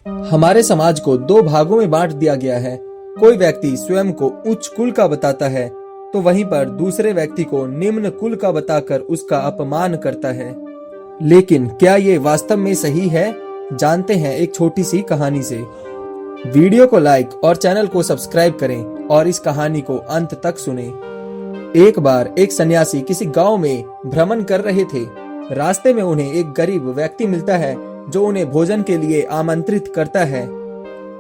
हमारे समाज को दो भागों में बांट दिया गया है। कोई व्यक्ति स्वयं को उच्च कुल का बताता है तो वहीं पर दूसरे व्यक्ति को निम्न कुल का बताकर उसका अपमान करता है। लेकिन क्या ये वास्तव में सही है? जानते हैं एक छोटी सी कहानी से। वीडियो को लाइक और चैनल को सब्सक्राइब करें और इस कहानी को अंत तक सुनें। एक बार एक सन्यासी किसी गांव में भ्रमण कर रहे थे। रास्ते में उन्हें एक गरीब व्यक्ति मिलता है जो उन्हें भोजन के लिए आमंत्रित करता है।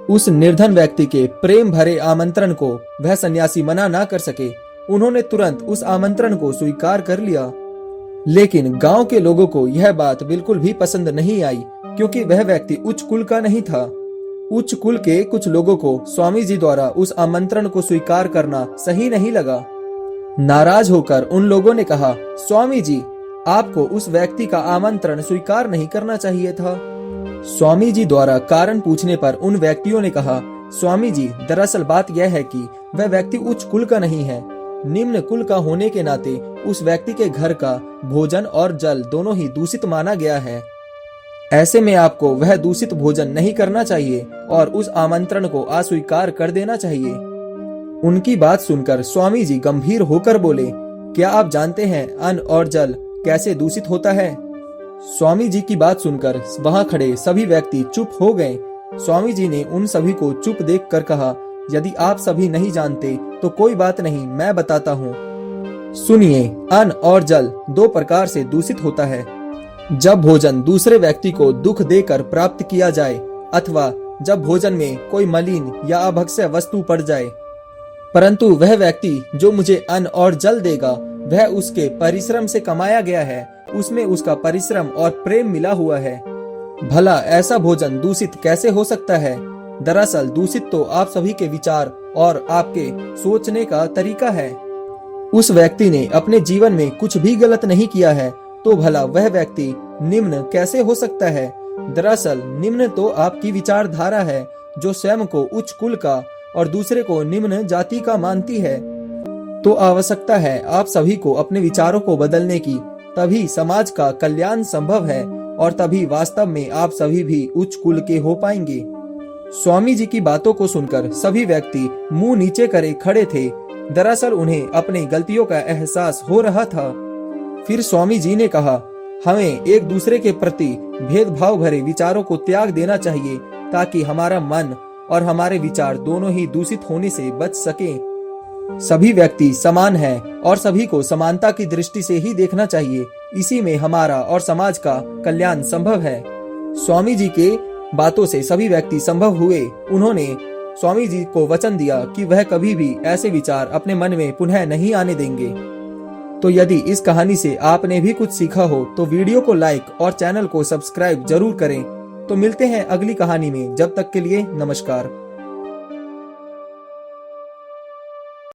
उस निर्धन व्यक्ति के प्रेम भरे आमंत्रण को वह सन्यासी मना ना कर सके। उन्होंने तुरंत उस आमंत्रण को स्वीकार कर लिया। लेकिन गांव के लोगों को यह बात बिल्कुल भी पसंद नहीं आई, क्योंकि वह व्यक्ति उच्च कुल का नहीं था। उच्च कुल के कुछ लोगों को स्वामी जी द्वारा उस आमंत्रण को स्वीकार करना सही नहीं लगा। नाराज होकर उन लोगों ने कहा, स्वामी जी, आपको उस व्यक्ति का आमंत्रण स्वीकार नहीं करना चाहिए था। स्वामी जी द्वारा कारण पूछने पर उन व्यक्तियों ने कहा, स्वामी जी, दरअसल बात यह है कि वह व्यक्ति उच्च कुल का नहीं है। निम्न कुल का होने के नाते उस व्यक्ति के घर का भोजन और जल दोनों ही दूषित माना गया है। ऐसे में आपको वह दूषित भोजन नहीं करना चाहिए और उस आमंत्रण को अस्वीकार कर देना चाहिए। उनकी बात सुनकर स्वामी जी गंभीर होकर बोले, क्या आप जानते हैं अन्न और जल कैसे दूषित होता है? स्वामी जी की बात सुनकर वहां खड़े सभी व्यक्ति चुप हो गए। स्वामी जी ने उन सभी को चुप देखकर कहा, यदि आप सभी नहीं जानते तो कोई बात नहीं, मैं बताता हूँ। सुनिए, अन्न और जल दो प्रकार से दूषित होता है। जब भोजन दूसरे व्यक्ति को दुख देकर प्राप्त किया जाए अथवा जब भोजन में कोई मलिन या अभक्ष्य वस्तु पड़ जाए, परंतु वह व्यक्ति जो मुझे अन्न और जल देगा वह उसके परिश्रम से कमाया गया है, उसमें उसका परिश्रम और प्रेम मिला हुआ है। भला ऐसा भोजन दूषित कैसे हो सकता है? दरअसल दूषित तो आप सभी के विचार और आपके सोचने का तरीका है। उस व्यक्ति ने अपने जीवन में कुछ भी गलत नहीं किया है, तो भला वह व्यक्ति निम्न कैसे हो सकता है? दरअसल निम्न तो आपकी विचारधारा है, जो स्वयं को उच्च कुल का और दूसरे को निम्न जाति का मानती है। तो आवश्यकता है आप सभी को अपने विचारों को बदलने की, तभी समाज का कल्याण संभव है और तभी वास्तव में आप सभी भी उच्च कुल के हो पाएंगे। स्वामी जी की बातों को सुनकर सभी व्यक्ति मुंह नीचे करे खड़े थे। दरअसल उन्हें अपनी गलतियों का एहसास हो रहा था। फिर स्वामी जी ने कहा, हमें एक दूसरे के प्रति भेदभाव भरे विचारों को त्याग देना चाहिए, ताकि हमारा मन और हमारे विचार दोनों ही दूषित होने से बच सकें। सभी व्यक्ति समान हैं और सभी को समानता की दृष्टि से ही देखना चाहिए। इसी में हमारा और समाज का कल्याण संभव है। स्वामी जी के बातों से सभी व्यक्ति संभव हुए। उन्होंने स्वामी जी को वचन दिया कि वह कभी भी ऐसे विचार अपने मन में पुनः नहीं आने देंगे। तो यदि इस कहानी से आपने भी कुछ सीखा हो तो वीडियो को लाइक और चैनल को सब्सक्राइब जरूर करें। तो मिलते हैं अगली कहानी में, जब तक के लिए नमस्कार।